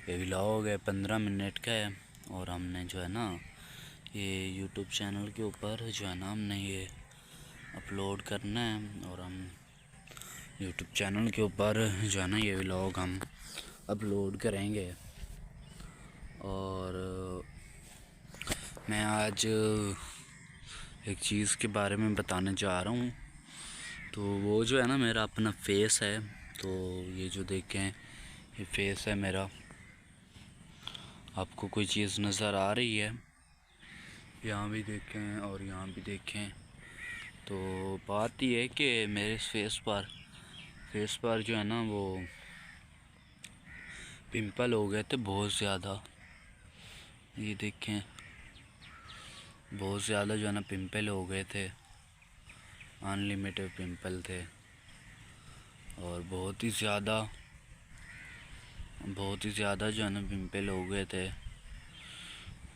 ये व्लॉग है 15 मिनट का है और हमने जो है ना ये यूट्यूब चैनल के ऊपर जो है ना हमने ये अपलोड करना है। और हम यूट्यूब चैनल के ऊपर जो है ना ये व्लॉग हम अपलोड करेंगे। और मैं आज एक चीज़ के बारे में बताने जा रहा हूँ। तो वो जो है ना मेरा अपना फेस है। तो ये जो देखें ये फेस है मेरा। आपको कोई चीज़ नज़र आ रही है? यहाँ भी देखें और यहाँ भी देखें। तो बात ये है कि मेरे फेस पर जो है ना वो पिंपल हो गए थे बहुत ज़्यादा। ये देखें बहुत ज़्यादा जो है ना पिंपल हो गए थे, अनलिमिटेड पिंपल थे और बहुत ही ज़्यादा जो है ना पिंपल हो गए थे।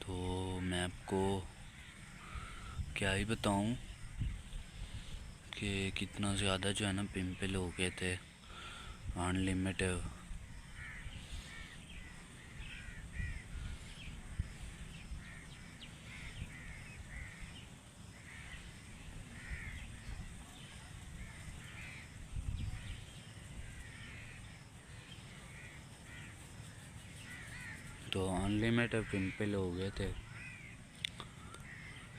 तो मैं आपको क्या ही बताऊं कि कितना ज़्यादा जो है ना पिंपल हो गए थे अनलिमिटेड। तो अनलिमिटेड पिंपल हो गए थे।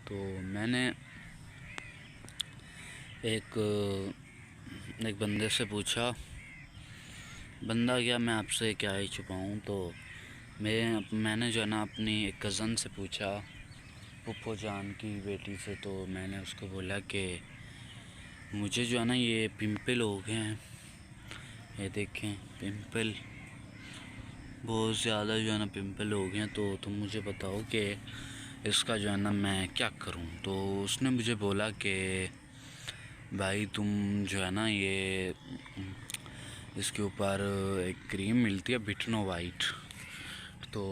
तो मैंने एक बंदे से पूछा, बंदा क्या मैं आपसे क्या ही छुपाऊँ। तो मैंने जो है ना अपनी एक कज़न से पूछा, पुप्पो जान की बेटी से। तो मैंने उसको बोला कि मुझे जो है ना ये पिंपल हो गए हैं, ये देखें पिंपल बहुत ज़्यादा जो है ना पिंपल हो गए हैं। तो तुम मुझे बताओ कि इसका जो है ना मैं क्या करूं। तो उसने मुझे बोला कि भाई तुम जो है ना ये इसके ऊपर एक क्रीम मिलती है बिटनो वाइट। तो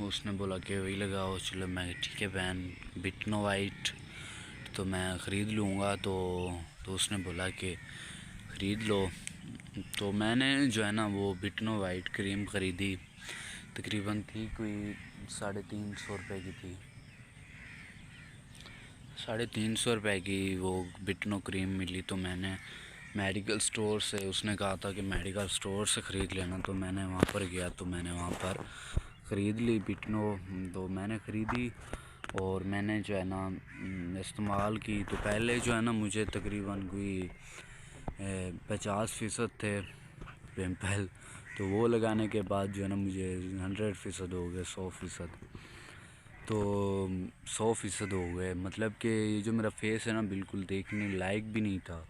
उसने बोला कि वही लगाओ। चलो मैं ठीक है बहन, बिटनो वाइट तो मैं ख़रीद लूँगा। तो उसने बोला कि ख़रीद लो। तो मैंने जो है ना वो बिटनो वाइट क्रीम ख़रीदी। तकरीबन थी कोई 350 रुपये की थी। 350 रुपये की वो बिटनो क्रीम मिली। तो मैंने मेडिकल स्टोर से, उसने कहा था कि मेडिकल स्टोर से ख़रीद लेना। तो मैंने वहाँ पर गया तो मैंने वहाँ पर ख़रीद ली बिटनो। तो मैंने ख़रीदी और मैंने जो है ना इस्तेमाल की। तो पहले जो है ना मुझे तकरीबन कोई 50% थे पिंपल। तो वो लगाने के बाद जो है ना मुझे 100% हो गए, 100%। तो 100% हो गए, मतलब कि ये जो मेरा फेस है ना बिल्कुल देखने लायक भी नहीं था,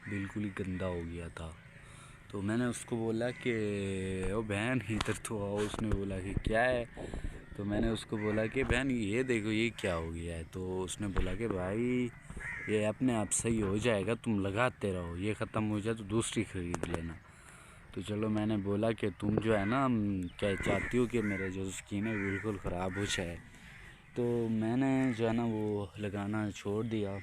बिल्कुल ही गंदा हो गया था। तो मैंने उसको बोला कि ओ बहन इधर तो आओ। उसने बोला कि क्या है? तो मैंने उसको बोला कि बहन ये देखो ये क्या हो गया है। तो उसने बोला कि भाई ये अपने आप सही हो जाएगा, तुम लगाते रहो, ये ख़त्म हो जाए तो दूसरी ख़रीद लेना। तो चलो मैंने बोला कि तुम जो है ना क्या चाहती हो कि मेरा जो स्किन है बिल्कुल ख़राब हो जाए। तो मैंने जो है ना वो लगाना छोड़ दिया।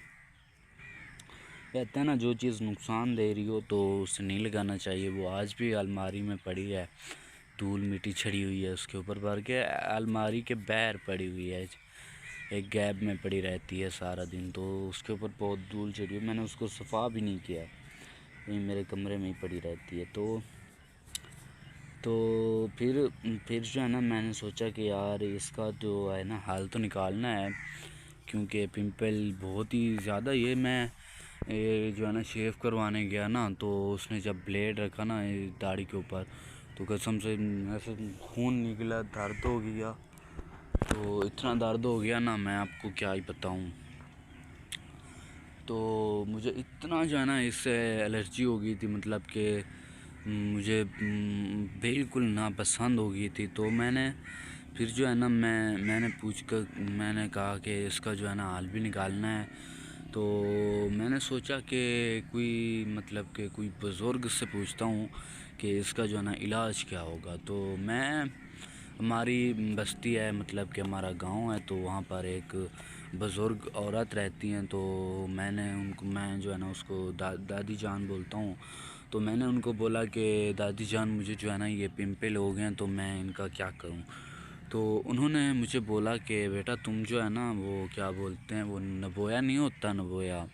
कहते हैं ना जो चीज़ नुकसान दे रही हो तो उसे नहीं लगाना चाहिए। वो आज भी अलमारी में पड़ी है, धूल मिट्टी छड़ी हुई है उसके ऊपर भर के, अलमारी के बाहर पड़ी हुई है, एक गैप में पड़ी रहती है सारा दिन। तो उसके ऊपर बहुत धूल चढ़ी हुई, मैंने उसको सफ़ा भी नहीं किया, यही मेरे कमरे में ही पड़ी रहती है। तो फिर जो है ना मैंने सोचा कि यार इसका जो है ना हल तो निकालना है, क्योंकि पिंपल बहुत ही ज़्यादा। ये जो है ना शेव करवाने गया ना, तो उसने जब ब्लेड रखा ना दाढ़ी के ऊपर, तो कसम से ऐसे खून निकला, दर्द हो गया। तो इतना दर्द हो गया ना मैं आपको क्या ही बताऊं। तो मुझे इतना जो है ना इससे एलर्जी हो गई थी, मतलब कि मुझे बिल्कुल नापसंद हो गई थी। तो मैंने फिर जो है ना मैंने कहा कि इसका जो है ना हल भी निकालना है। तो मैंने सोचा कि कोई बुज़ुर्ग से पूछता हूँ कि इसका जो है ना इलाज क्या होगा। तो हमारी बस्ती है, मतलब कि हमारा गांव है, तो वहाँ पर एक बुज़ुर्ग औरत रहती हैं। तो मैं जो है ना उसको दादी जान बोलता हूँ। तो मैंने उनको बोला कि दादी जान मुझे जो है ना ये पिंपल हो गए हैं, तो मैं इनका क्या करूं। तो उन्होंने मुझे बोला कि बेटा तुम जो है ना वो क्या बोलते हैं, वो नबोया नहीं होता, नबोया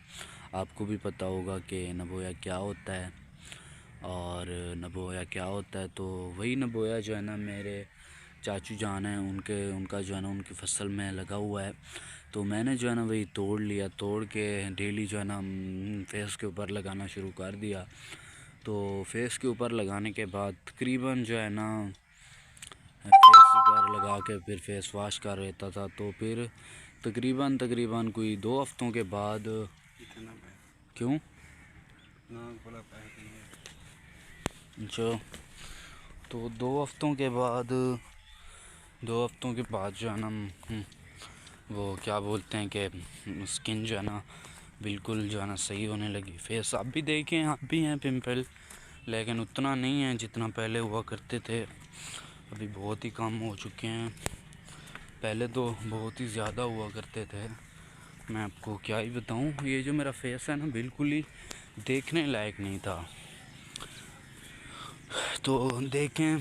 आपको भी पता होगा कि नबोया क्या होता है और नबोया क्या होता है। तो वही नबोया जो है ना मेरे चाचू जान हैं उनका जो है ना उनकी फसल में लगा हुआ है। तो मैंने जो है ना वही तोड़ लिया, तोड़ के डेली जो है ना फेस के ऊपर लगाना शुरू कर दिया। तो फेस के ऊपर लगाने के बाद तकरीबन जो है ना फेस ऊपर लगा के फिर फेस वॉश कर लेता था। तो फिर तकरीबन कोई 2 हफ्तों के बाद क्यों जो तो 2 हफ्तों के बाद जो है ना वो क्या बोलते हैं कि स्किन जो है ना बिल्कुल जो है ना सही होने लगी। फेस आप भी देखें, आप भी हैं पिंपल, लेकिन उतना नहीं है जितना पहले हुआ करते थे। अभी बहुत ही कम हो चुके हैं, पहले तो बहुत ही ज़्यादा हुआ करते थे। मैं आपको क्या ही बताऊं, ये जो मेरा फेस है ना बिल्कुल ही देखने लायक नहीं था। तो देखें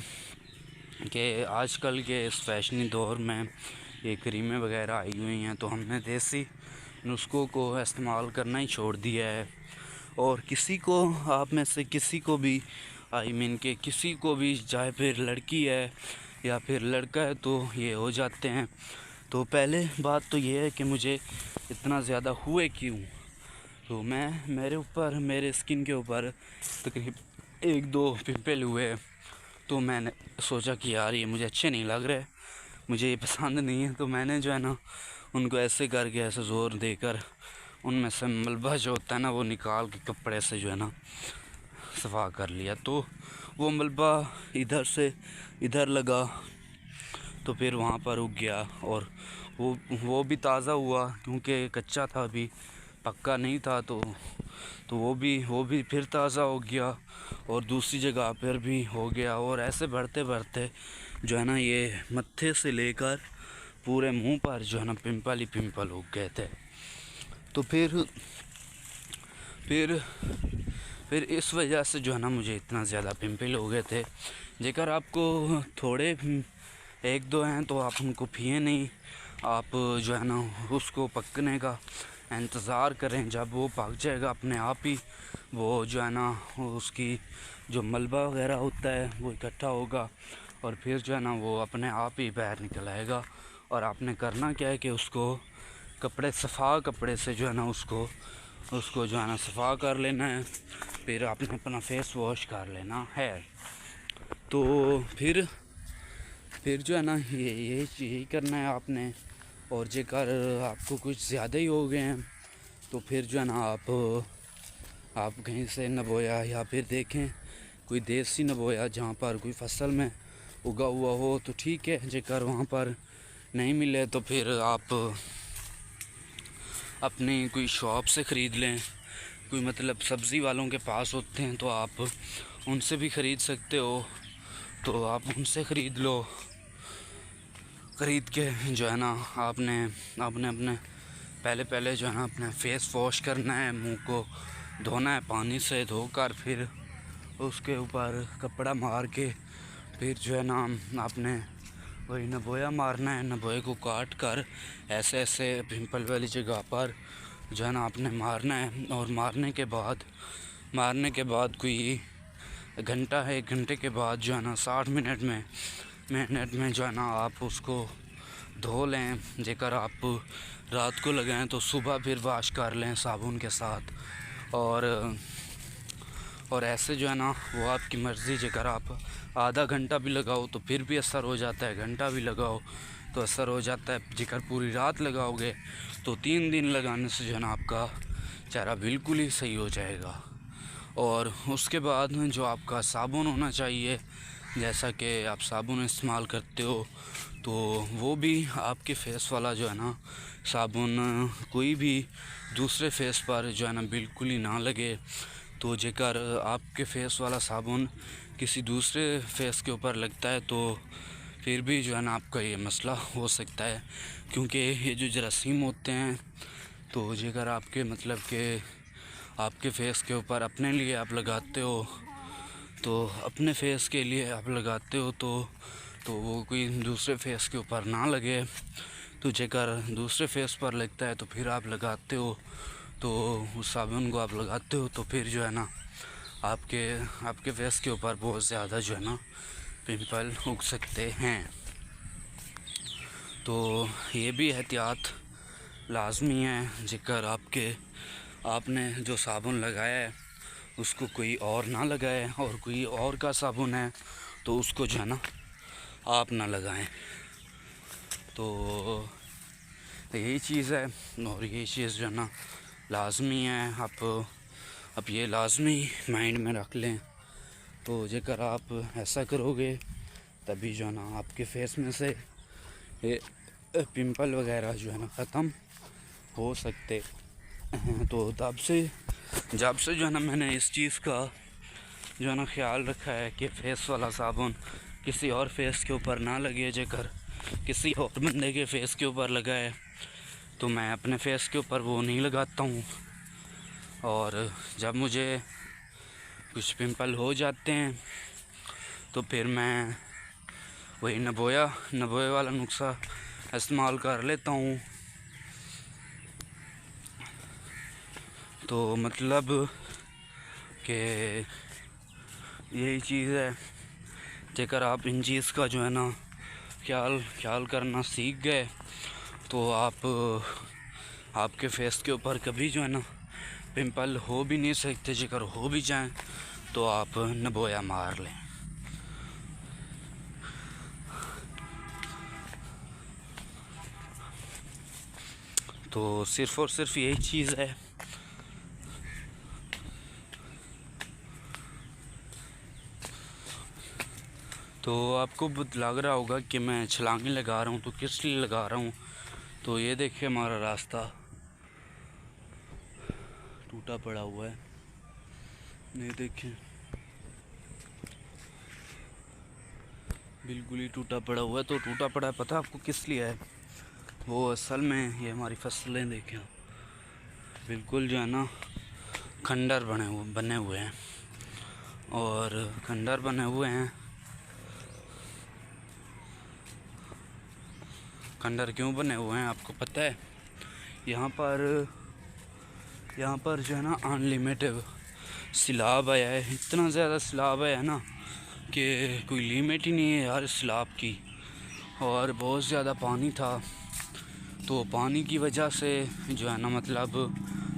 कि आजकल के इस फैशनी दौर में ये क्रीमें वगैरह आई हुई हैं, तो हमने देसी नुस्खों को इस्तेमाल करना ही छोड़ दिया है। और किसी को, आप में से किसी को भी के किसी को भी, चाहे फिर लड़की है या फिर लड़का है, तो ये हो जाते हैं। तो पहले बात तो ये है कि मुझे इतना ज़्यादा हुए क्यों। तो मेरे स्किन के ऊपर तकरीबन 1-2 पिंपल हुए। तो मैंने सोचा कि यार ये मुझे अच्छे नहीं लग रहे, मुझे ये पसंद नहीं है। तो मैंने जो है ना उनको ऐसे करके, ऐसे ज़ोर देकर उनमें से मलबा जो होता है ना वो निकाल के कपड़े से जो है ना सफ़ा कर लिया। तो वो मलबा इधर से इधर लगा, तो फिर वहाँ पर उग गया। और वो भी ताज़ा हुआ क्योंकि कच्चा था, अभी पक्का नहीं था। तो वो भी फिर ताज़ा हो गया और दूसरी जगह पर भी हो गया। और ऐसे बढ़ते बढ़ते जो है ना ये मत्थे से लेकर पूरे मुंह पर जो है ना पिंपल ही पिंपल हो गए थे। तो फिर इस वजह से जो है ना मुझे इतना ज़्यादा पिंपल हो गए थे। जेकर आपको थोड़े 1-2 हैं तो आप उनको पिए नहीं, आप जो है ना उसको पकने का इंतज़ार करें। जब वो पक जाएगा अपने आप ही, वो जो है ना उसकी जो मलबा वगैरह होता है वो इकट्ठा होगा और फिर जो है ना वो अपने आप ही बाहर निकल आएगा। और आपने करना क्या है कि उसको सफ़ा कपड़े से जो है ना उसको जो है ना सफ़ा कर लेना है, फिर आपने अपना फेस वॉश कर लेना है। तो फिर जो है ना यही करना है आपने। और जेकर आपको कुछ ज़्यादा ही हो गए हैं तो फिर जो है ना आप कहीं से नबोया या फिर देखें कोई देसी नबोया जहाँ पर कोई फसल में उगा हुआ हो तो ठीक है। जेकर वहाँ पर नहीं मिले तो फिर आप अपनी कोई शॉप से ख़रीद लें। कोई मतलब सब्ज़ी वालों के पास होते हैं तो आप उनसे भी ख़रीद सकते हो, तो आप उनसे ख़रीद लो। ख़रीद के जो है ना आपने अपने पहले जो है ना अपने फेस वॉश करना है, मुंह को धोना है पानी से, धोकर फिर उसके ऊपर कपड़ा मार के फिर जो है ना आपने वही नबोया मारना है। नबोए को काट कर ऐसे ऐसे पिंपल वाली जगह पर जो है ना आपने मारना है। और मारने के बाद कोई 1 घंटे के बाद जो है ना 60 मिनट में जो है ना आप उसको धो लें। जेकर आप रात को लगाएं तो सुबह फिर वॉश कर लें साबुन के साथ। और ऐसे जो है ना वो आपकी मर्ज़ी। जेकर आप आधा घंटा भी लगाओ तो फिर भी असर हो जाता है, घंटा भी लगाओ तो असर हो जाता है। जेकर पूरी रात लगाओगे तो 3 दिन लगाने से जो है ना आपका चेहरा बिल्कुल ही सही हो जाएगा। और उसके बाद जो आपका साबुन होना चाहिए, जैसा कि आप साबुन इस्तेमाल करते हो, तो वो भी आपके फेस वाला जो है ना साबुन कोई भी दूसरे फेस पर जो है ना बिल्कुल ही ना लगे। तो जेकर आपके फेस वाला साबुन किसी दूसरे फेस के ऊपर लगता है तो फिर भी जो है ना आपका ये मसला हो सकता है, क्योंकि ये जो जरासीम होते हैं तो जेकर आपके मतलब के आपके फेस के ऊपर अपने लिए आप लगाते हो तो अपने फेस के लिए आप लगाते हो तो वो कोई दूसरे फेस के ऊपर ना लगे। तो जेकर दूसरे फेस पर लगता है तो फिर आप लगाते हो, तो उस साबुन को आप लगाते हो तो फिर जो है ना आपके फेस के ऊपर बहुत ज़्यादा जो है ना पिंपल उग सकते हैं। तो ये भी एहतियात लाजमी है, जेकर आपने जो साबुन लगाया है उसको कोई और ना लगाए, और कोई और का साबुन है तो उसको जो है ना आप ना लगाएं। तो यही चीज़ है, और ये चीज़ जो है ना लाजमी है। आप ये लाजमी माइंड में रख लें। तो जेकर आप ऐसा करोगे तभी जो है ना आपके फेस में से ये पिंपल वगैरह जो है ना ख़त्म हो सकते हैं। तो जब से जो है ना मैंने इस चीज़ का जो है ना ख्याल रखा है कि फेस वाला साबुन किसी और फेस के ऊपर ना लगे, जेकर किसी और बंदे के फेस के ऊपर लगा है तो मैं अपने फेस के ऊपर वो नहीं लगाता हूँ। और जब मुझे कुछ पिंपल हो जाते हैं तो फिर मैं वही नबोया वाला नुस्खा इस्तेमाल कर लेता हूँ। तो मतलब कि यही चीज़ है, जेकर आप इन चीज़ का जो है ना ख्याल करना सीख गए तो आपके फेस के ऊपर कभी जो है ना पिंपल हो भी नहीं सकते। जेकर हो भी जाएं तो आप नबोया मार लें। तो सिर्फ़ और सिर्फ यही चीज़ है। तो आपको लग रहा होगा कि मैं छलांगे लगा रहा हूँ, तो किस लिए लगा रहा हूँ। तो ये देखिए हमारा रास्ता टूटा पड़ा हुआ है, ये देखिए बिल्कुल ही टूटा पड़ा हुआ है। तो टूटा पड़ा है, पता आपको किस लिए है? वो असल में ये हमारी फसलें देखें बिल्कुल जो है ना खंडर बने हुए हैं, और खंडर बने हुए हैं। खंडर क्यों बने हुए हैं आपको पता है? यहाँ पर जो है ना अनलिमिटेड सैलाब आया है, इतना ज़्यादा सैलाब आया है ना कि कोई लिमिट ही नहीं है यार सैलाब की। और बहुत ज़्यादा पानी था, तो पानी की वजह से जो है ना मतलब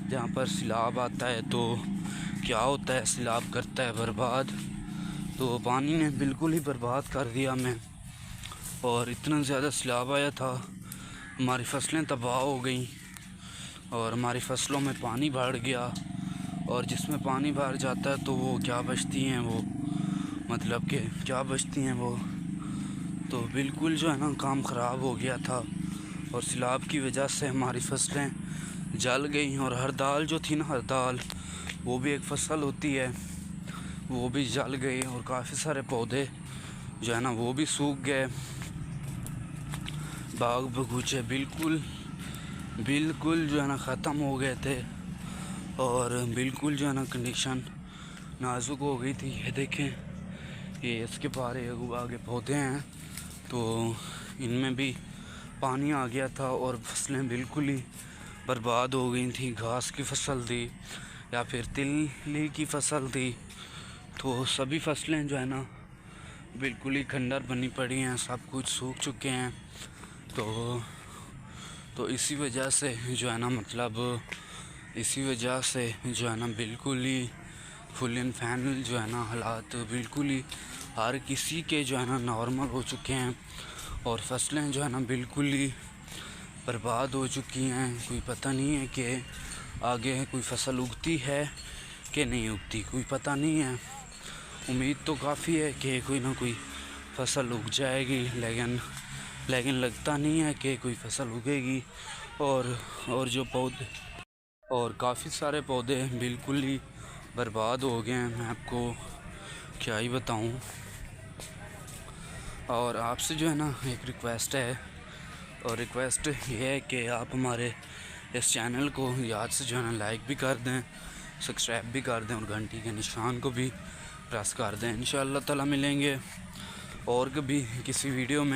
जहाँ पर सैलाब आता है तो क्या होता है, सैलाब करता है बर्बाद। तो पानी ने बिल्कुल ही बर्बाद कर दिया हमें, और इतना ज़्यादा सैलाब आया था हमारी फसलें तबाह हो गई, और हमारी फसलों में पानी भर गया। और जिसमें पानी भर जाता है तो वो क्या बचती हैं, वो मतलब कि क्या बचती हैं वो। तो बिल्कुल जो है ना काम ख़राब हो गया था, और सैलाब की वजह से हमारी फसलें जल गई। और हर दाल जो थी ना, हर दाल वो भी एक फसल होती है, वो भी जल गई। और काफ़ी सारे पौधे जो है ना वो भी सूख गए। बाग बगीचे बिल्कुल जो है ना ख़त्म हो गए थे, और बिल्कुल जो है ना कंडीशन नाजुक हो गई थी। ये देखें, ये इसके पारे आगे पौधे हैं, तो इनमें भी पानी आ गया था और फसलें बिल्कुल ही बर्बाद हो गई थी। घास की फसल थी या फिर तिल्ली की फसल थी, तो सभी फसलें जो है ना बिल्कुल ही खंडर बनी पड़ी हैं, सब कुछ सूख चुके हैं। तो इसी वजह से जो है ना मतलब इसी वजह से जो है ना बिल्कुल ही फुल एंड फाइनल जो है ना हालात बिल्कुल ही हर किसी के जो है ना नॉर्मल हो चुके हैं, और फसलें जो है ना बिल्कुल ही बर्बाद हो चुकी हैं। कोई पता नहीं है कि आगे कोई फसल उगती है कि नहीं उगती, कोई पता नहीं है। उम्मीद तो काफ़ी है कि कोई ना कोई फसल उग जाएगी, लेकिन लगता नहीं है कि कोई फसल उगेगी। और जो पौधे और काफ़ी सारे पौधे बिल्कुल ही बर्बाद हो गए हैं, मैं आपको क्या ही बताऊं। और आपसे जो है ना एक रिक्वेस्ट है, और रिक्वेस्ट ये है कि आप हमारे इस चैनल को याद से जो है ना लाइक भी कर दें, सब्सक्राइब भी कर दें, और घंटी के निशान को भी प्रेस कर दें। इंशाअल्लाह ताला मिलेंगे और कभी किसी वीडियो में।